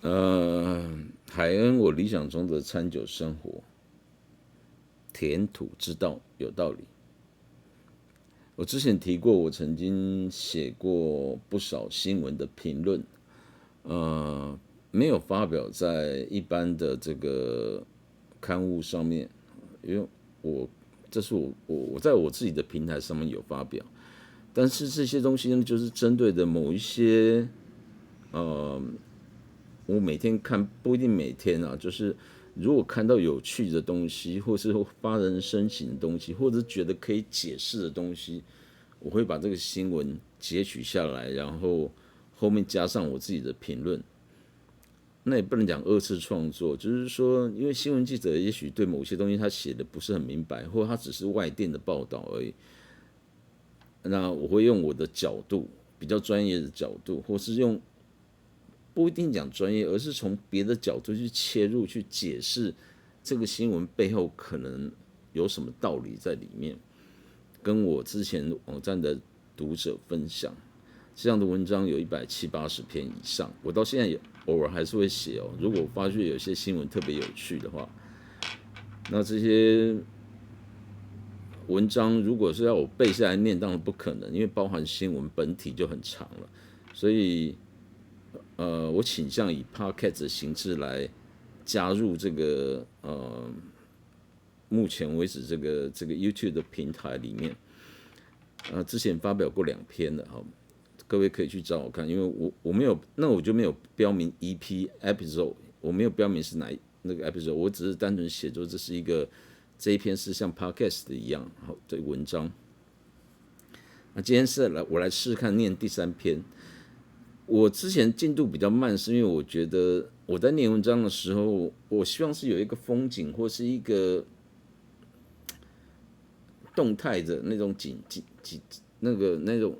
海恩，我理想中的餐酒生活，填土之道有道理。我之前提过，我曾经写过不少新闻的评论，呃，没有发表在一般的这个刊物上面，因为我这是我在我自己的平台上面有发表，但是这些东西呢，就是针对的某一些我每天看不一定每天啊，就是如果看到有趣的东西，或是发人深省的东西，或者觉得可以解释的东西，我会把这个新闻截取下来，然后后面加上我自己的评论。那也不能讲二次创作，就是说，因为新闻记者也许对某些东西他写的不是很明白，或他只是外电的报道而已。那我会用我的角度，比较专业的角度，或是用不一定讲专业，而是从别的角度去切入，去解释这个新闻背后可能有什么道理在里面，跟我之前网站的读者分享。这样的文章有170-180篇以上，我到现在也偶尔还是会写哦。如果我发觉有些新闻特别有趣的话，那这些文章如果是要我背下来念，当然不可能，因为包含新闻本体就很长了，所以我倾向以 podcast 的形式来加入这个目前为止这个 YouTube 的平台里面。之前发表过2篇了哈，各位可以去找我看，因为我没有，那我就没有标明 EP episode，我没有标明是那个 episode，我只是单纯写作这是一个这一篇是像 podcast 的一样好的文章。那今天我来试试看念第3篇。我之前进度比较慢，是因为我觉得我在念文章的时候，我希望是有一个风景或是一个动态的那种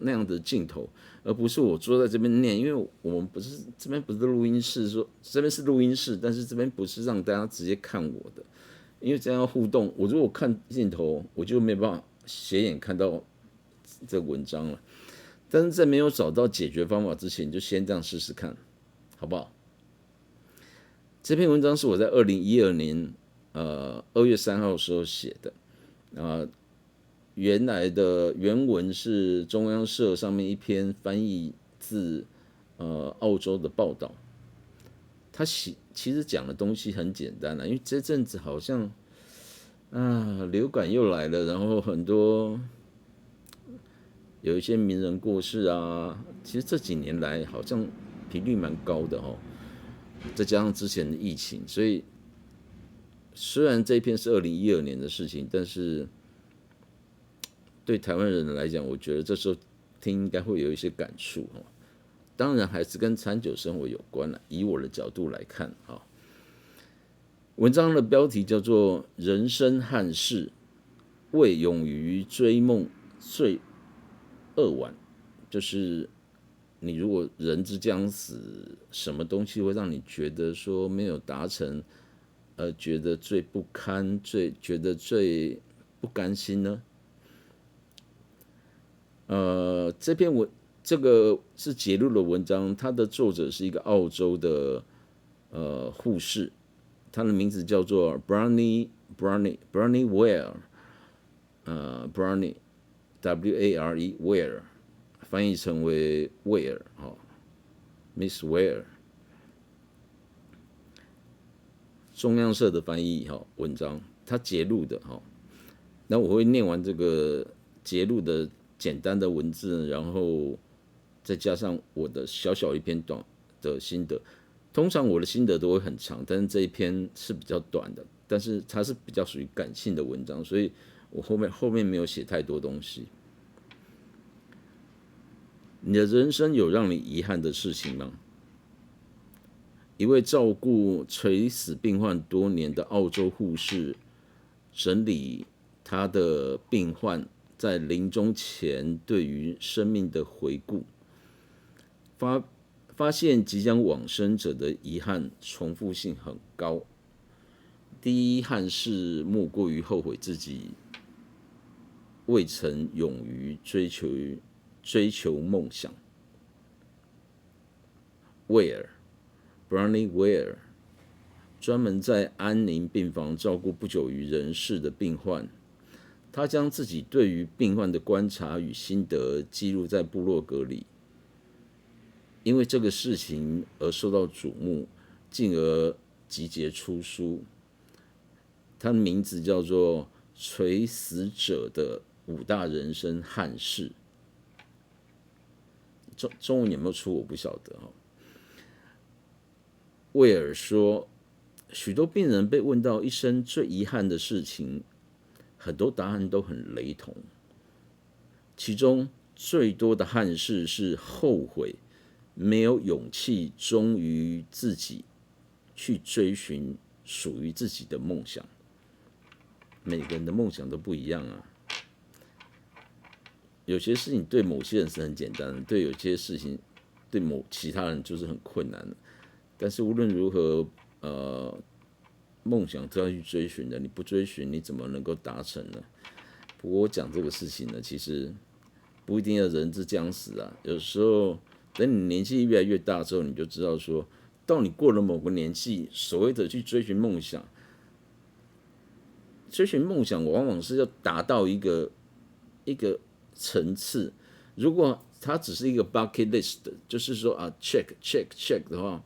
那样的镜头，而不是我坐在这边念。因为我们不是这边不是录音室，说这边是录音室，但是这边不是让大家直接看我的，因为这样要互动。我如果看镜头，我就没办法斜眼看到这个文章了。但是在没有找到解决方法之前，就先这样试试看，好不好？这篇文章是我在2012年2月3号的时候写的，原来的原文是中央社上面一篇翻译自澳洲的报道。他其实讲的东西很简单啦，因为这阵子好像流感又来了，然后很多有一些名人过世啊，其实这几年来好像频率蛮高的哦。再加上之前的疫情，所以虽然这一篇是2012年的事情，但是对台湾人来讲，我觉得这时候听应该会有一些感触哦。当然还是跟餐酒生活有关了。以我的角度来看啊，文章的标题叫做《人生憾事，为勇于追梦最扼腕》，就是你如果人之将死，什么东西会让你觉得说没有达成，觉得最不堪，觉得最不甘心呢？这个是节录的文章，它的作者是一个澳洲的护士，他的名字叫做 Bronnie Ware，Bronnie Ware Ware，翻译成为威尔Miss Ware，中央社的翻译文章，他节录的那我会念完这个节录的简单的文字，然后再加上我的小小一篇短的心得。通常我的心得都会很长，但是这一篇是比较短的，但是它是比较属于感性的文章，所以我后面没有写太多东西。你的人生有让你遗憾的事情吗？一位照顾垂死病患多年的澳洲护士整理他的病患在临终前对于生命的回顾，发现即将往生者的遗憾重复性很高。第一憾事莫过于后悔自己未曾勇于追求梦想。威尔 Bronnie Ware， 专门在安宁病房照顾不久于人世的病患。他将自己对于病患的观察与心得记录在部落格里，因为这个事情而受到瞩目，进而集结出书。他的名字叫做《垂死者的5大人生憾事》，中文有没有出我不晓得。威尔说，许多病人被问到一生最遗憾的事情，很多答案都很雷同，其中最多的憾事是后悔没有勇气忠于自己，去追寻属于自己的梦想。每个人的梦想都不一样啊，有些事情对某些人是很简单的，对有些事情对其他人就是很困难的。但是无论如何，梦想都要去追寻的，你不追寻，你怎么能够达成呢？不过我讲这个事情呢，其实不一定要人之将死啊。有时候等你年纪越来越大之后，你就知道说，到你过了某个年纪，所谓的去追寻梦想，往往是要达到一个层次。如果它只是一个 bucket list， 就是说啊 check check check 的话，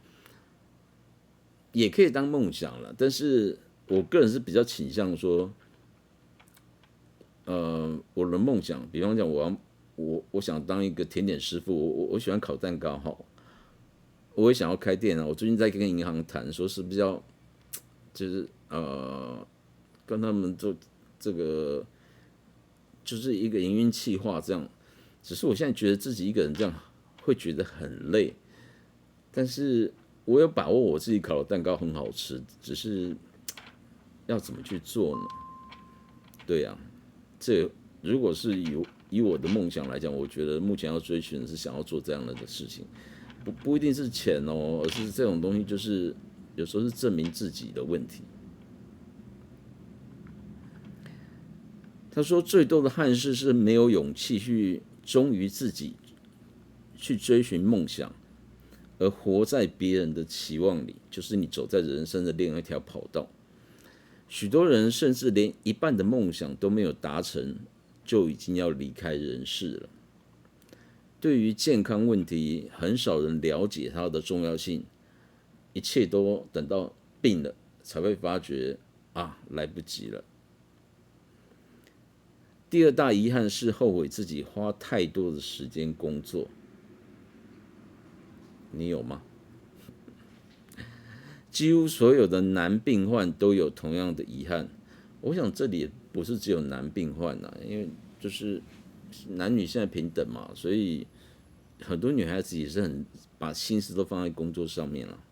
也可以当梦想了。但是我个人是比较倾向说，我的梦想，比方讲我想当一个甜点师傅，我喜欢烤蛋糕哈，我也想要开店啊。我最近在跟银行谈，说是不是要就是跟他们做这个，就是一个营运企划这样。只是我现在觉得自己一个人这样会觉得很累，但是我有把握我自己烤的蛋糕很好吃，只是要怎么去做呢？对呀，这如果是以我的梦想来讲，我觉得目前要追寻的是想要做这样的事情，不一定是钱哦，而是这种东西就是有时候是证明自己的问题。他说最多的憾事是没有勇气去忠于自己，去追寻梦想，而活在别人的期望里，就是你走在人生的另外一条跑道。许多人甚至连一半的梦想都没有达成，就已经要离开人世了。对于健康问题，很少人了解它的重要性，一切都等到病了才会发觉啊，来不及了。第二大遗憾是后悔自己花太多的时间工作，你有吗？几乎所有的男病患都有同样的遗憾。我想这里也不是只有男病患啊，因为就是男女现在平等嘛，所以很多女孩子也是很把心思都放在工作上面了。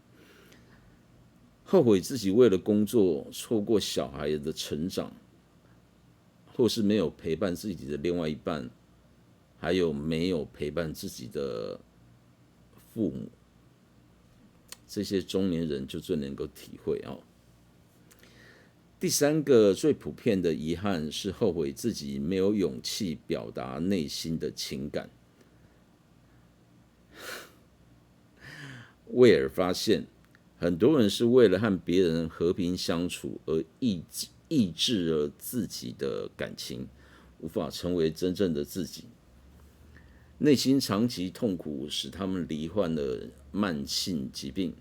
后悔自己为了工作错过小孩的成长，或是没有陪伴自己的另外一半，还有没有陪伴自己的父母，这些中年人就最能够体会哦。第三个最普遍的遗憾是后悔自己没有勇气表达内心的情感。威尔发现，很多人是为了和别人和平相处而抑制了自己的感情，无法成为真正的自己。内心长期痛苦使他们罹患了慢性疾病。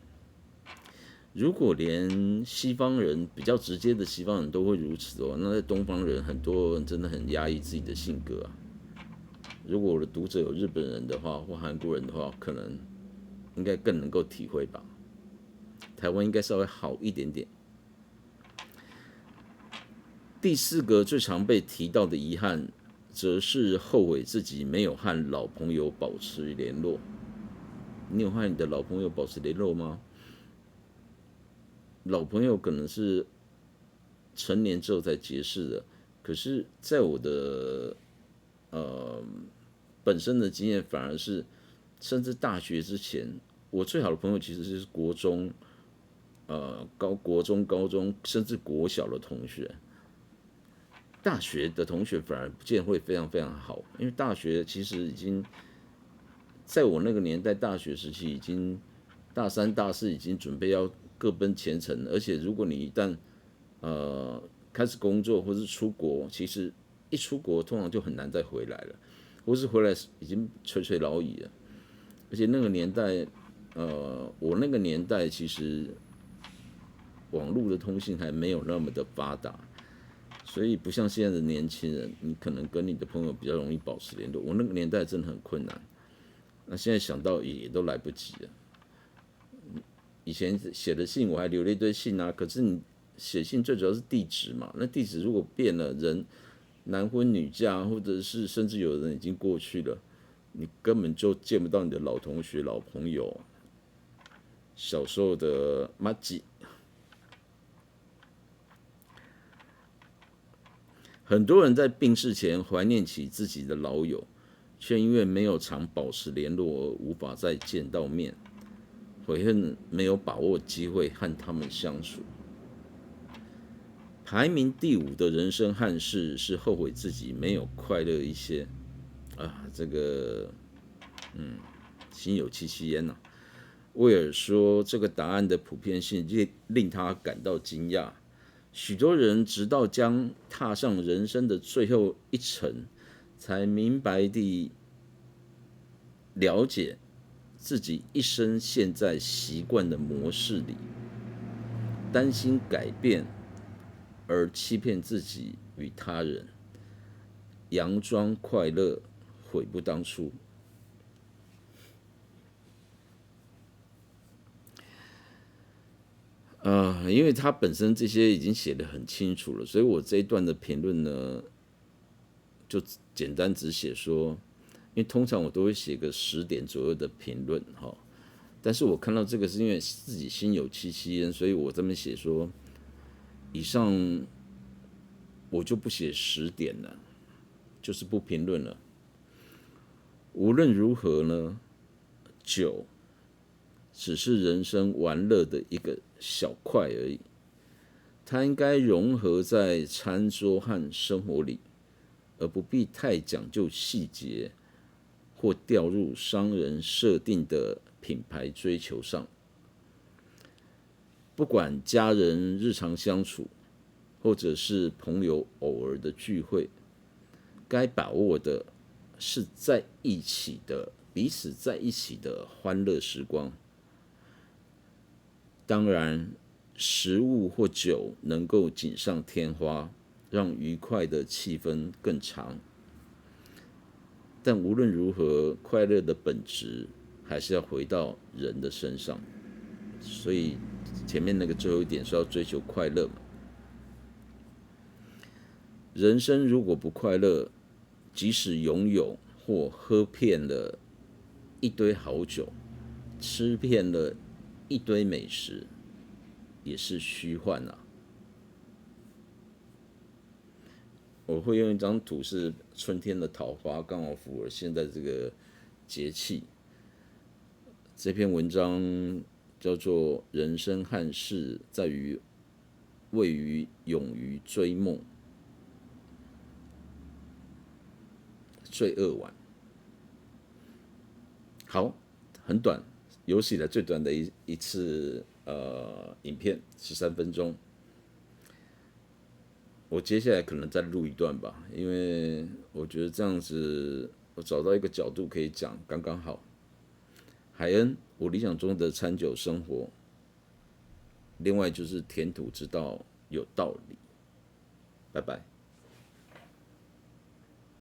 如果连西方人比较直接的西方人都会如此的话，那在东方人很多人真的很压抑自己的性格啊。如果我的读者有日本人的话或韩国人的话，可能应该更能够体会吧。台湾应该稍微好一点点。第四个最常被提到的遗憾，则是后悔自己没有和老朋友保持联络。你有和你的老朋友保持联络吗？老朋友可能是成年之后才结识的，可是在我的本身的经验，反而是甚至大学之前，我最好的朋友其实是国中、国中、高中，甚至国小的同学。大学的同学反而不见会非常非常好，因为大学其实已经在我那个年代，大学时期已经大三、大四已经准备要各奔前程，而且如果你一旦开始工作或是出国，其实一出国通常就很难再回来了，或是回来已经垂垂老矣了。而且那个年代，我那个年代其实网络的通信还没有那么的发达，所以不像现在的年轻人，你可能跟你的朋友比较容易保持联络。我那个年代真的很困难，那现在想到也都来不及了。以前写的信我还留了一堆信啊，可是你写信最主要是地址嘛，那地址如果变了，人男婚女嫁，或者是甚至有人已经过去了，你根本就见不到你的老同学、老朋友，小时候的麻吉。很多人在病逝前怀念起自己的老友，却因为没有常保持联络而无法再见到面，悔恨没有把握机会和他们相处。排名第5的人生憾事是后悔自己没有快乐一些啊，这个心有戚戚焉呐。威尔说，这个答案的普遍性令他感到惊讶。许多人直到将踏上人生的最后一程，才明白地了解自己一生陷在习惯的模式里，担心改变而欺骗自己与他人，佯装快乐，悔不当初。因为他本身这些已经写得很清楚了，所以我这一段的评论呢，就简单只写说，因为通常我都会写个10点左右的评论哈，但是我看到这个是因为自己心有戚戚焉，所以我这么写说，以上我就不写10点了，就是不评论了。无论如何呢，酒只是人生玩乐的一个小块而已，它应该融合在餐桌和生活里，而不必太讲究细节，或掉入商人设定的品牌追求上。不管家人日常相处，或者是朋友偶尔的聚会，该把握的是在一起的彼此在一起的欢乐时光。当然，食物或酒能够锦上添花，让愉快的气氛更长。但无论如何，快乐的本质还是要回到人的身上。所以前面那个最后一点是要追求快乐嘛。人生如果不快乐，即使拥有或喝遍了一堆好酒，吃遍了一堆美食，也是虚幻啊。我会用一张图是春天的桃花，刚好符合现在这个节气。这篇文章叫做《人生憾事在于未于勇于追梦，罪恶晚》。好，很短，有史以来最短的一次影片，13分钟。我接下来可能再录一段吧，因为我觉得这样子我找到一个角度可以讲，刚刚好。海恩，我理想中的餐酒生活。另外就是填土之道有道理。拜拜。